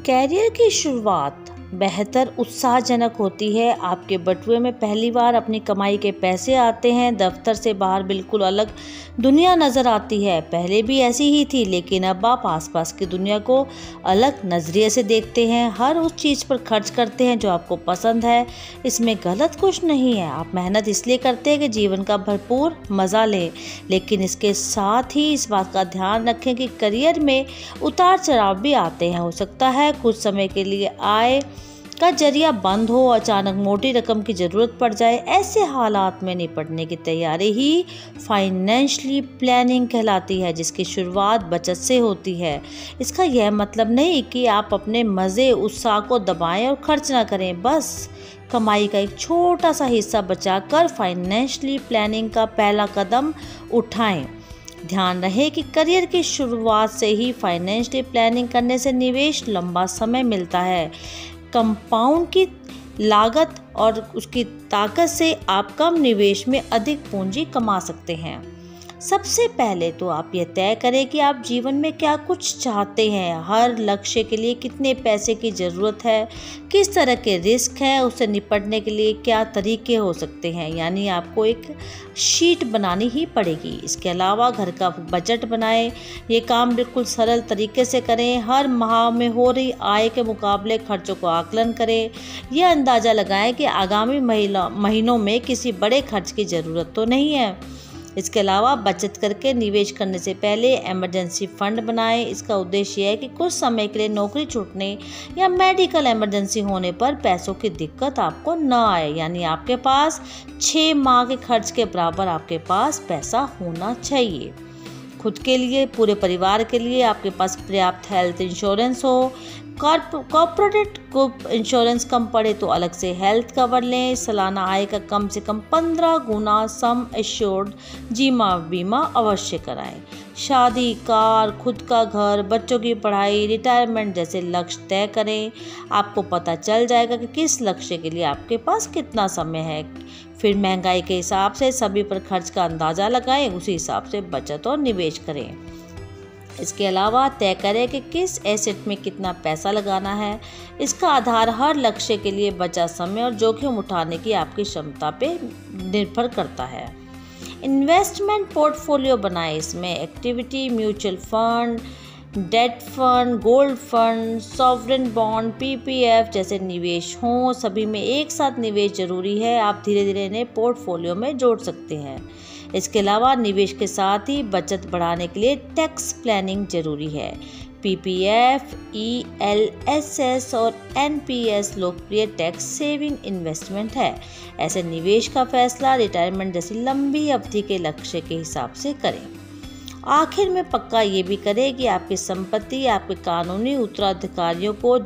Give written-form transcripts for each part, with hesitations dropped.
Career की शुरुआत बेहतर उत्साहजनक होती है। आपके बटुए में पहली बार अपनी कमाई के पैसे आते हैं। दफ्तर से बाहर बिल्कुल अलग दुनिया नज़र आती है। पहले भी ऐसी ही थी, लेकिन अब आप आसपास की दुनिया को अलग नज़रिए से देखते हैं। हर उस चीज़ पर खर्च करते हैं जो आपको पसंद है। इसमें गलत कुछ नहीं है। आप मेहनत इसलिए करते हैं कि जीवन का भरपूर मज़ा लें, लेकिन इसके साथ ही इस बात का ध्यान रखें कि करियर में उतार चढ़ाव भी आते हैं। हो सकता है कुछ समय के लिए आय का जरिया बंद हो, अचानक मोटी रकम की ज़रूरत पड़ जाए। ऐसे हालात में निपटने की तैयारी ही फाइनेंशियली प्लानिंग कहलाती है, जिसकी शुरुआत बचत से होती है। इसका यह मतलब नहीं कि आप अपने मज़े उत्साह को दबाएं और खर्च ना करें। बस कमाई का एक छोटा सा हिस्सा बचाकर फाइनेंशियली प्लानिंग का पहला कदम उठाएं। ध्यान रहे कि करियर की शुरुआत से ही फाइनेंशियली प्लानिंग करने से निवेश लंबा समय मिलता है। कंपाउंड की लागत और उसकी ताकत से आप कम निवेश में अधिक पूंजी कमा सकते हैं। सबसे पहले तो आप यह तय करें कि आप जीवन में क्या कुछ चाहते हैं। हर लक्ष्य के लिए कितने पैसे की ज़रूरत है, किस तरह के रिस्क हैं, उससे निपटने के लिए क्या तरीके हो सकते हैं। यानी आपको एक शीट बनानी ही पड़ेगी। इसके अलावा घर का बजट बनाएं। ये काम बिल्कुल सरल तरीके से करें। हर माह में हो रही आय के मुकाबले खर्चों को आकलन करें। यह अंदाज़ा लगाएं कि आगामी महीनों में किसी बड़े खर्च की ज़रूरत तो नहीं है। इसके अलावा बचत करके निवेश करने से पहले इमरजेंसी फंड बनाएं। इसका उद्देश्य यह है कि कुछ समय के लिए नौकरी छूटने या मेडिकल इमरजेंसी होने पर पैसों की दिक्कत आपको न आए। यानी आपके पास 6 माह के खर्च के बराबर आपके पास पैसा होना चाहिए। खुद के लिए, पूरे परिवार के लिए आपके पास पर्याप्त हेल्थ इंश्योरेंस हो। कॉर्पोरेट ग्रुप इंश्योरेंस कम पड़े तो अलग से हेल्थ कवर लें। सालाना आय का कम से कम 15 गुना सम एश्योर्ड जीवन बीमा अवश्य कराएं। शादी, कार, खुद का घर, बच्चों की पढ़ाई, रिटायरमेंट जैसे लक्ष्य तय करें। आपको पता चल जाएगा कि किस लक्ष्य के लिए आपके पास कितना समय है। फिर महंगाई के हिसाब से सभी पर खर्च का अंदाज़ा लगाएं। उसी हिसाब से बचत और निवेश करें। इसके अलावा तय करें कि किस एसेट में कितना पैसा लगाना है। इसका आधार हर लक्ष्य के लिए बचा समय और जोखिम उठाने की आपकी क्षमता पे निर्भर करता है। इन्वेस्टमेंट पोर्टफोलियो बनाएं। इसमें equity, mutual fund, debt fund, gold fund, sovereign bond, PPF जैसे निवेश हों। सभी में एक साथ निवेश जरूरी है। आप धीरे धीरे इन्हें पोर्टफोलियो में जोड़ सकते हैं। इसके अलावा निवेश के साथ ही बचत बढ़ाने के लिए टैक्स प्लानिंग जरूरी है। पीपीएफ, ईएलएसएस और एनपीएस लोकप्रिय टैक्स सेविंग इन्वेस्टमेंट है। ऐसे निवेश का फैसला रिटायरमेंट जैसी लंबी अवधि के लक्ष्य के हिसाब से करें। आखिर में पक्का ये भी करें कि आपकी संपत्ति आपके कानूनी उत्तराधिकारियों को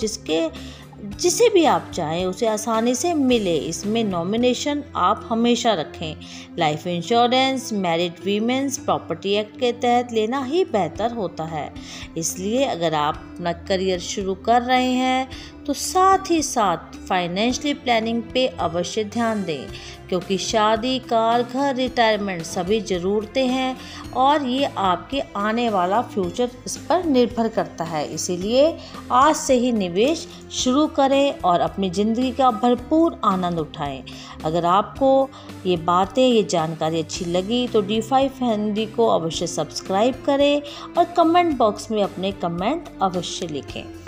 जिसे भी आप चाहें उसे आसानी से मिले। इसमें नॉमिनेशन आप हमेशा रखें। Life insurance married women's property act के तहत लेना ही बेहतर होता है। इसलिए अगर आप अपना करियर शुरू कर रहे हैं तो साथ ही साथ फाइनेंशियली प्लानिंग पे अवश्य ध्यान दें, क्योंकि शादी, कार, घर, रिटायरमेंट सभी ज़रूरतें हैं और ये आपके आने वाला फ्यूचर इस पर निर्भर करता है। इसीलिए आज से ही निवेश शुरू करें और अपनी ज़िंदगी का भरपूर आनंद उठाएं। अगर आपको ये जानकारी अच्छी लगी तो D5 हिंदी को अवश्य सब्सक्राइब करें और कमेंट बॉक्स में अपने कमेंट अवश्य लिखें।